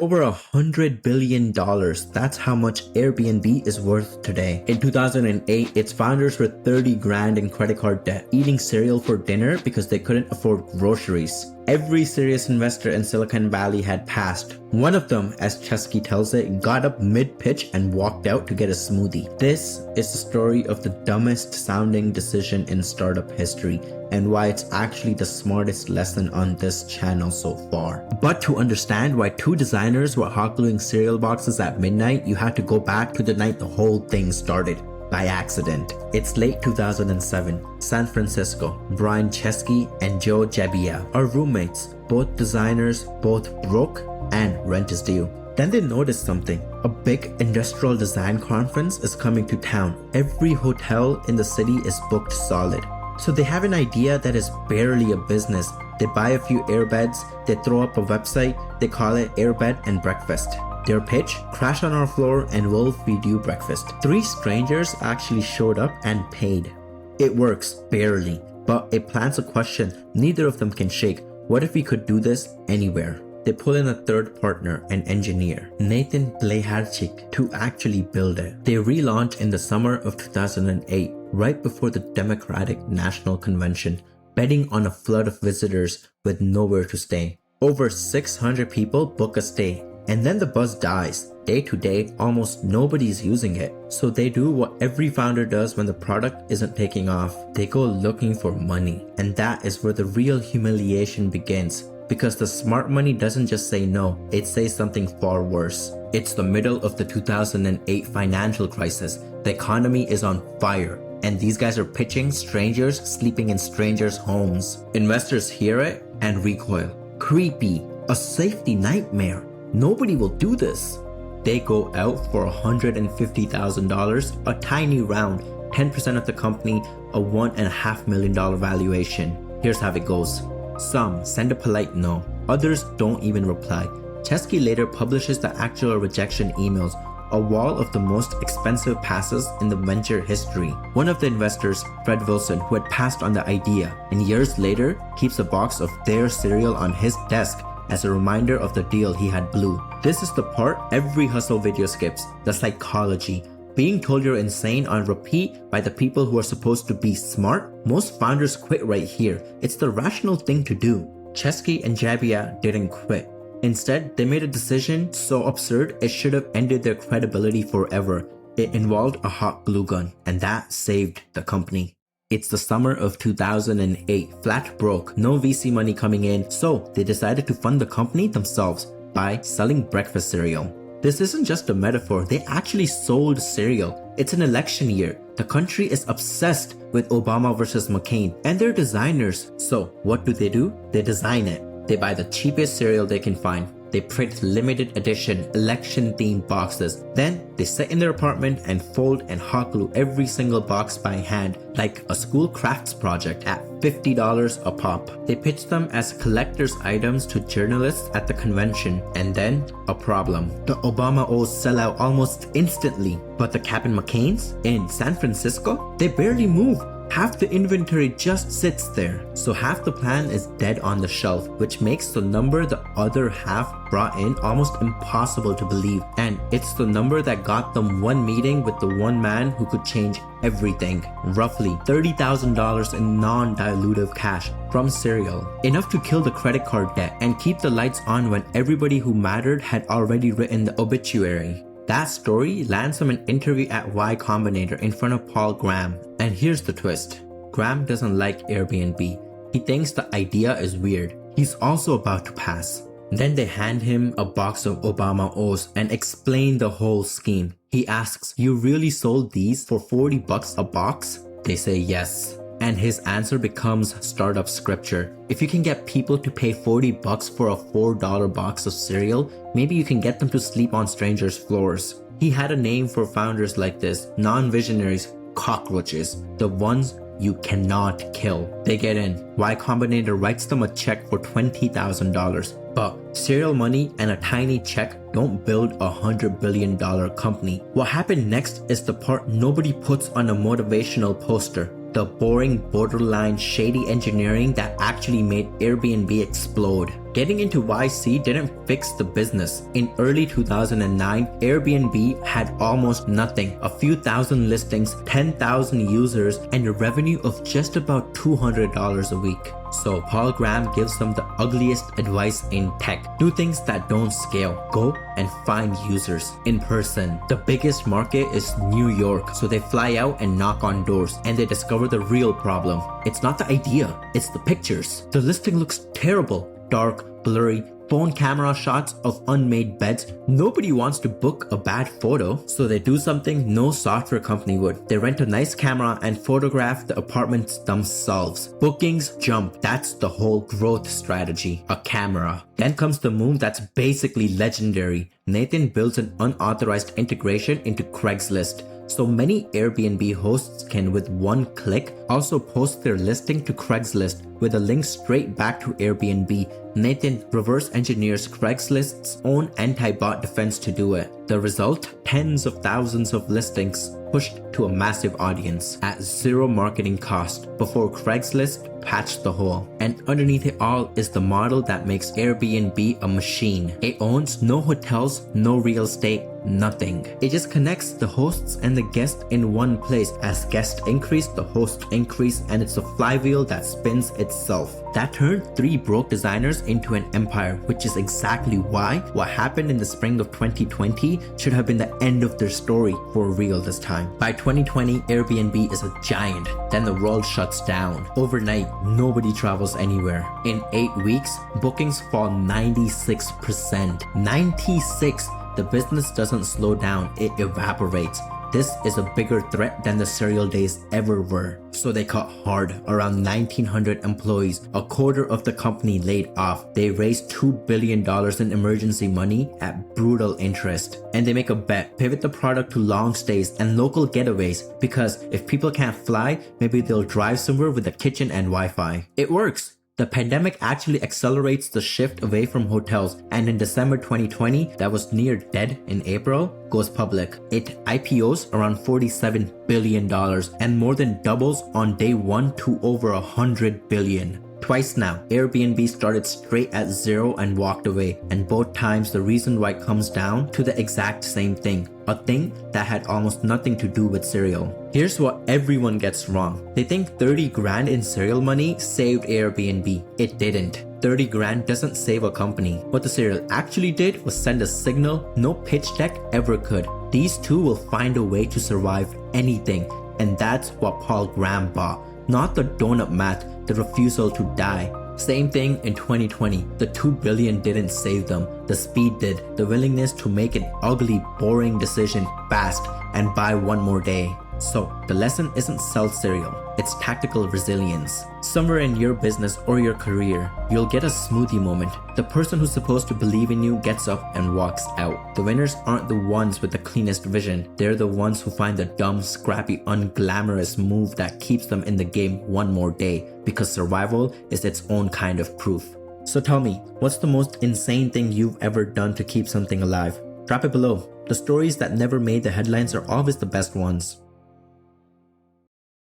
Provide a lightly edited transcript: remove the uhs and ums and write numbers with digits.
Over $100 billion. That's how much Airbnb is worth today. In 2008, its founders were 30 grand in credit card debt, eating cereal for dinner because they couldn't afford groceries. Every serious investor in Silicon Valley had passed. One of them, as Chesky tells it, got up mid-pitch and walked out to get a smoothie. This is the story of the dumbest sounding decision in startup history, and why it's actually the smartest lesson on this channel so far. But to understand why two designers were hot gluing cereal boxes at midnight, you have to go back to the night the whole thing started. By accident. It's late 2007, San Francisco. Brian Chesky and Joe Gebbia are roommates, both designers, both broke, and rent is due. Then they notice something. A big industrial design conference is coming to town. Every hotel in the city is booked solid. So they have an idea that is barely a business. They buy a few airbeds, they throw up a website, they call it Airbed and Breakfast. Their pitch: crash on our floor and we'll feed you breakfast. 3 strangers actually showed up and paid. It works, barely, but it plants a question neither of them can shake. What if we could do this anywhere? They pull in a third partner, an engineer, Nathan Bleharczyk, to actually build it. They relaunch in the summer of 2008, right before the Democratic National Convention, betting on a flood of visitors with nowhere to stay. Over 600 people book a stay. And then the buzz dies. Day to day, almost nobody's using it. So they do what every founder does when the product isn't taking off. They go looking for money. And that is where the real humiliation begins. Because the smart money doesn't just say no, it says something far worse. It's the middle of the 2008 financial crisis. The economy is on fire. And these guys are pitching strangers sleeping in strangers' homes. Investors hear it and recoil. Creepy. A safety nightmare. Nobody will do this. They go out for $150,000, a tiny round, 10% of the company, a $1.5 million valuation. Here's how it goes. Some send a polite no, others don't even reply. Chesky later publishes the actual rejection emails, a wall of the most expensive passes in the venture history. One of the investors, Fred Wilson, who had passed on the idea, and years later keeps a box of their cereal on his desk as a reminder of the deal he had blew. This is the part every hustle video skips, the psychology. Being told you're insane on repeat by the people who are supposed to be smart. Most founders quit right here. It's the rational thing to do. Chesky and Gebbia didn't quit. Instead, they made a decision so absurd it should have ended their credibility forever. It involved a hot glue gun, and that saved the company. It's the summer of 2008, flat broke, no VC money coming in, so they decided to fund the company themselves by selling breakfast cereal. This isn't just a metaphor, they actually sold cereal. It's an election year. The country is obsessed with Obama versus McCain, and they're designers. So what do? They design it. They buy the cheapest cereal they can find. They print limited edition election themed boxes. Then they sit in their apartment and fold and hot glue every single box by hand like a school crafts project at $50 a pop. They pitch them as collector's items to journalists at the convention, and then a problem. The Obama O's sell out almost instantly, but the Captain McCain's in San Francisco, they barely move. Half the inventory just sits there, so half the plan is dead on the shelf, which makes the number the other half brought in almost impossible to believe. And it's the number that got them one meeting with the one man who could change everything. Roughly $30,000 in non-dilutive cash from cereal. Enough to kill the credit card debt and keep the lights on when everybody who mattered had already written the obituary. That story lands him an interview at Y Combinator in front of Paul Graham. And here's the twist. Graham doesn't like Airbnb. He thinks the idea is weird. He's also about to pass. Then they hand him a box of Obama O's and explain the whole scheme. He asks, "You really sold these for $40 a box?" They say yes. And his answer becomes startup scripture. If you can get people to pay $40 for a $4 box of cereal, maybe you can get them to sleep on strangers' floors. He had a name for founders like this, non-visionaries, cockroaches, the ones you cannot kill. They get in. Y Combinator writes them a check for $20,000. But cereal money and a tiny check don't build a $100 billion company. What happened next is the part nobody puts on a motivational poster. The boring, borderline, shady engineering that actually made Airbnb explode. Getting into YC didn't fix the business. In early 2009, Airbnb had almost nothing, a few thousand listings, 10,000 users, and a revenue of just about $200 a week. So Paul Graham gives them the ugliest advice in tech. Do things that don't scale. Go and find users in person. The biggest market is New York, so they fly out and knock on doors, and they discover the real problem. It's not the idea, it's the pictures. The listing looks terrible. Dark, blurry, phone camera shots of unmade beds. Nobody wants to book a bad photo, so they do something no software company would. They rent a nice camera and photograph the apartments themselves. Bookings jump. That's the whole growth strategy. A camera. Then comes the move that's basically legendary. Nathan builds an unauthorized integration into Craigslist. So many Airbnb hosts can, with one click, also post their listing to Craigslist with a link straight back to Airbnb. Nathan reverse engineers Craigslist's own anti-bot defense to do it. The result? Tens of thousands of listings pushed to a massive audience at zero marketing cost before Craigslist patched the hole. And underneath it all is the model that makes Airbnb a machine. It owns no hotels, no real estate, nothing. It just connects the hosts and the guests in one place. As guests increase, the hosts increase, and it's a flywheel that spins itself. That turned 3 broke designers into an empire, which is exactly why what happened in the spring of 2020 should have been the end of their story for real this time. By 2020, Airbnb is a giant. Then the world shuts down. Overnight, nobody travels anywhere. In 8 weeks, bookings fall 96%. 96! The business doesn't slow down, it evaporates. This is a bigger threat than the serial days ever were. So they cut hard, around 1,900 employees, a quarter of the company laid off. They raised $2 billion in emergency money at brutal interest. And they make a bet, pivot the product to long stays and local getaways, because if people can't fly, maybe they'll drive somewhere with a kitchen and Wi-Fi. It works! The pandemic actually accelerates the shift away from hotels, and in December 2020, that was near dead in April, goes public. It IPOs around $47 billion and more than doubles on day 1 to over $100 billion. Twice now, Airbnb started straight at zero and walked away, and both times the reason why comes down to the exact same thing, a thing that had almost nothing to do with cereal. Here's what everyone gets wrong. They think 30 grand in cereal money saved Airbnb. It didn't. 30 grand doesn't save a company. What the cereal actually did was send a signal no pitch deck ever could. These two will find a way to survive anything, and that's what Paul Graham bought. Not the donut math, the refusal to die. Same thing in 2020. The $2 billion didn't save them. The speed did. The willingness to make an ugly, boring decision fast and buy one more day. So the lesson isn't sell cereal, it's tactical resilience. Somewhere in your business or your career, you'll get a smoothie moment. The person who's supposed to believe in you gets up and walks out. The winners aren't the ones with the cleanest vision. They're the ones who find the dumb, scrappy, unglamorous move that keeps them in the game one more day, because survival is its own kind of proof. So tell me, what's the most insane thing you've ever done to keep something alive? Drop it below. The stories that never made the headlines are always the best ones.